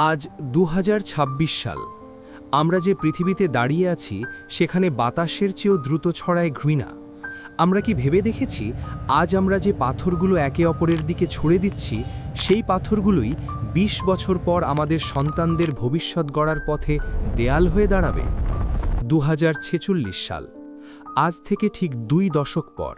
আজ ২০২৬ সাল। আমরা যে পৃথিবীতে দাঁড়িয়ে আছি সেখানে বাতাসের চেয়েও দ্রুত ছড়ায় ঘৃণা। আমরা কি ভেবে দেখেছি আজ আমরা যে পাথরগুলো একে অপরের দিকে ছুড়ে দিচ্ছি সেই পাথরগুলোই ২০ বছর পর আমাদের সন্তানদের ভবিষ্যৎ গড়ার পথে দেয়াল হয়ে দাঁড়াবে? ২০৪৬ সাল। আজ থেকে ঠিক ২ দশক পর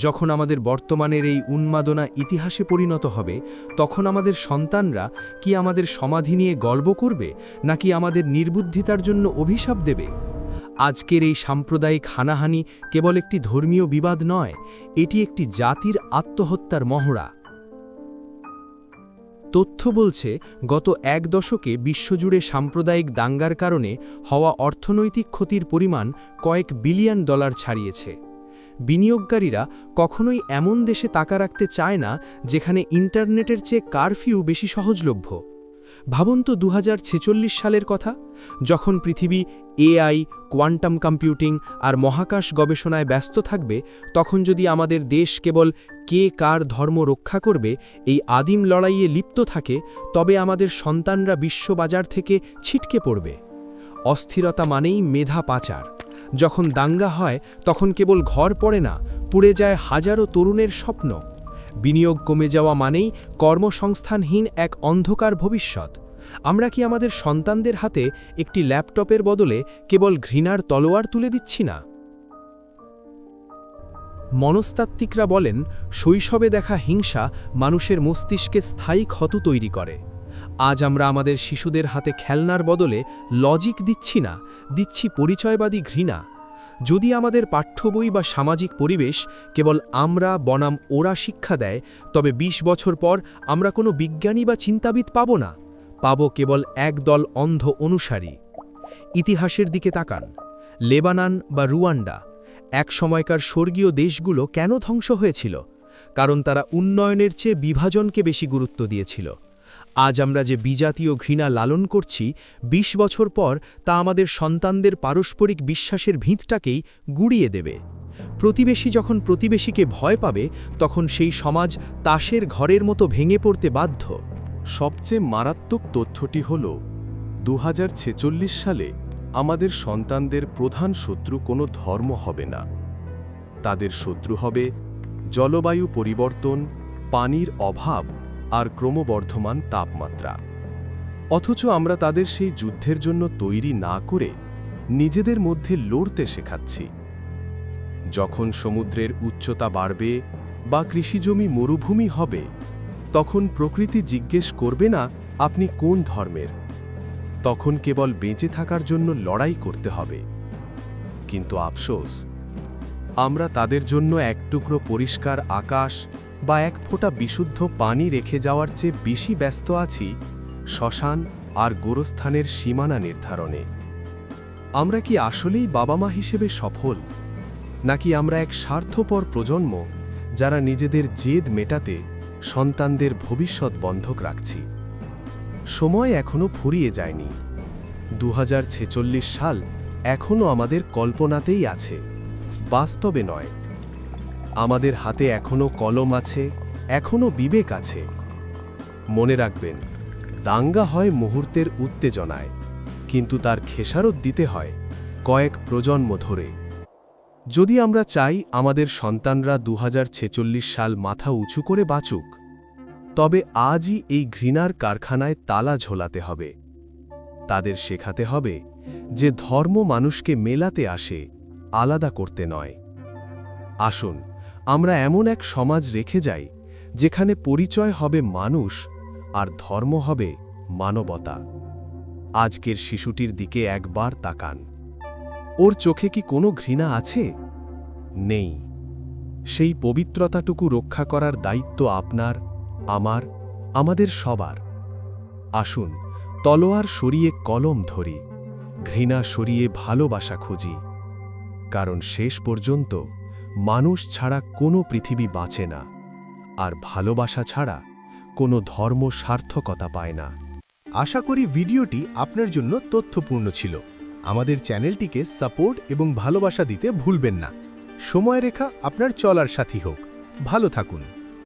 যখন আমাদের বর্তমানের এই উন্মাদনা ইতিহাসে পরিণত হবে, তখন আমাদের সন্তানরা কি আমাদের সমাধি নিয়ে গর্ব করবে, নাকি আমাদের নির্বুদ্ধিতার জন্য অভিশাপ দেবে? আজকের এই সাম্প্রদায়িক হানাহানি কেবল একটি ধর্মীয় বিবাদ নয়, এটি একটি জাতির আত্মহত্যার মহড়া। তথ্য বলছে গত ১ দশকে বিশ্বজুড়ে সাম্প্রদায়িক দাঙ্গার কারণে হওয়া অর্থনৈতিক ক্ষতির পরিমাণ কয়েক বিলিয়ন ডলার ছাড়িয়েছে। বিনিয়োগকারীরা কখনোই এমন দেশে টাকা রাখতে চায় না যেখানে ইন্টারনেটের চেয়ে কারফিউ বেশি সহজলভ্য। ভাবুন তো ২০৪৬ সালের কথা, যখন পৃথিবী এআই, কোয়ান্টাম কম্পিউটিং আর মহাকাশ গবেষণায় ব্যস্ত থাকবে, তখন যদি আমাদের দেশ কেবল কে কার ধর্ম রক্ষা করবে এই আদিম লড়াইয়ে লিপ্ত থাকে, তবে আমাদের সন্তানরা বিশ্ববাজার থেকে ছিটকে পড়বে। অস্থিরতা মানেই মেধা পাচার। যখন দাঙ্গা হয় তখন কেবল ঘর পড়ে না, পুড়ে যায় হাজারো তরুণের স্বপ্ন। বিনিয়োগ কমে যাওয়া মানেই কর্মসংস্থানহীন এক অন্ধকার ভবিষ্যৎ। আমরা কি আমাদের সন্তানদের হাতে একটি ল্যাপটপের বদলে কেবল ঘৃণার তলোয়ার তুলে দিচ্ছি না? মনস্তাত্ত্বিকরা বলেন, শৈশবে দেখা হিংসা মানুষের মস্তিষ্কে স্থায়ী ক্ষত তৈরি করে। আজ আমরা আমাদের শিশুদের হাতে খেলনার বদলে লজিক দিচ্ছি না, দিচ্ছি পরিচয়বাদী ঘৃণা। যদি আমাদের পাঠ্যবই বা সামাজিক পরিবেশ কেবল আমরা বনাম ওরা শিক্ষা দেয়, তবে ২০ বছর পর আমরা কোনো বিজ্ঞানী বা চিন্তাবিদ পাব না, পাব কেবল একদল অন্ধ অনুসারী। ইতিহাসের দিকে তাকান। লেবানন বা রুয়ান্ডা, এক সময়কার স্বর্গীয় দেশগুলো কেন ধ্বংস হয়েছিল? কারণ তারা উন্নয়নের চেয়ে বিভাজনকে বেশি গুরুত্ব দিয়েছিল। আজ আমরা যে বিজাতীয় ঘৃণা লালন করছি, ২০ বছর পর তা আমাদের সন্তানদের পারস্পরিক বিশ্বাসের ভিতটাকেই গুড়িয়ে দেবে। প্রতিবেশী যখন প্রতিবেশীকে ভয় পাবে, তখন সেই সমাজ তাসের ঘরের মতো ভেঙে পড়তে বাধ্য। সবচেয়ে মারাত্মক তথ্যটি হল ২০৪৬ সালে আমাদের সন্তানদের প্রধান শত্রু কোনো ধর্ম হবে না। তাদের শত্রু হবে জলবায়ু পরিবর্তন, পানির অভাব আর ক্রমবর্ধমান তাপমাত্রা। অথচ আমরা তাদের সেই যুদ্ধের জন্য তৈরি না করে নিজেদের মধ্যে লড়তে শেখাচ্ছি। যখন সমুদ্রের উচ্চতা বাড়বে বা কৃষিজমি মরুভূমি হবে, তখন প্রকৃতি জিজ্ঞেস করবে না আপনি কোন ধর্মের, তখন কেবল বেঁচে থাকার জন্য লড়াই করতে হবে। কিন্তু আফসোস, আমরা তাদের জন্য এক টুকরো পরিষ্কার আকাশ বা এক ফোঁটা বিশুদ্ধ পানি রেখে যাওয়ার চেয়ে বেশি ব্যস্ত আছি শ্মশান আর গোরস্থানের সীমানা নির্ধারণে। আমরা কি আসলেই বাবা মা হিসেবে সফল, নাকি আমরা এক স্বার্থপর প্রজন্ম যারা নিজেদের জেদ মেটাতে সন্তানদের ভবিষ্যৎ বন্ধক রাখছি? সময় এখনো ফুরিয়ে যায়নি। ২০৪৬ সাল এখনো আমাদের কল্পনাতেই আছে, বাস্তবে নয়। আমাদের হাতে এখনো কলম আছে, এখনো বিবেক আছে। মনে রাখবেন, দাঙ্গা হয় মুহূর্তের উত্তেজনায়, কিন্তু তার খেসারত দিতে হয় কয়েক প্রজন্ম ধরে। যদি আমরা চাই আমাদের সন্তানরা ২০৪৬ সাল মাথা উঁচু করে বাঁচুক, তবে আজই এই ঘৃণার কারখানায় তালা ঝোলাতে হবে। তাদের শেখাতে হবে যে ধর্ম মানুষকে মেলাতে আসে, আলাদা করতে নয়। আসুন আমরা এমন এক সমাজ রেখে যাই যেখানে পরিচয় হবে মানুষ আর ধর্ম হবে মানবতা। আজকের শিশুটির দিকে একবার তাকান। ওর চোখে কি কোনো ঘৃণা আছে? নেই। সেই পবিত্রতাটুকু রক্ষা করার দায়িত্ব আপনার, আমার, আমাদের সবার। আসুন তলোয়ার সরিয়ে কলম ধরি, ঘৃণা সরিয়ে ভালোবাসা খুঁজি। কারণ শেষ পর্যন্ত মানুষ ছাড়া কোনো পৃথিবী বাঁচে না, আর ভালোবাসা ছাড়া কোনো ধর্ম সার্থকতা পায় না। আশা করি ভিডিওটি আপনার জন্য তথ্যপূর্ণ ছিল। আমাদের চ্যানেলটিকে সাপোর্ট এবং ভালোবাসা দিতে ভুলবেন না। সময়রেখা আপনার চলার সাথী হোক। ভালো থাকুন।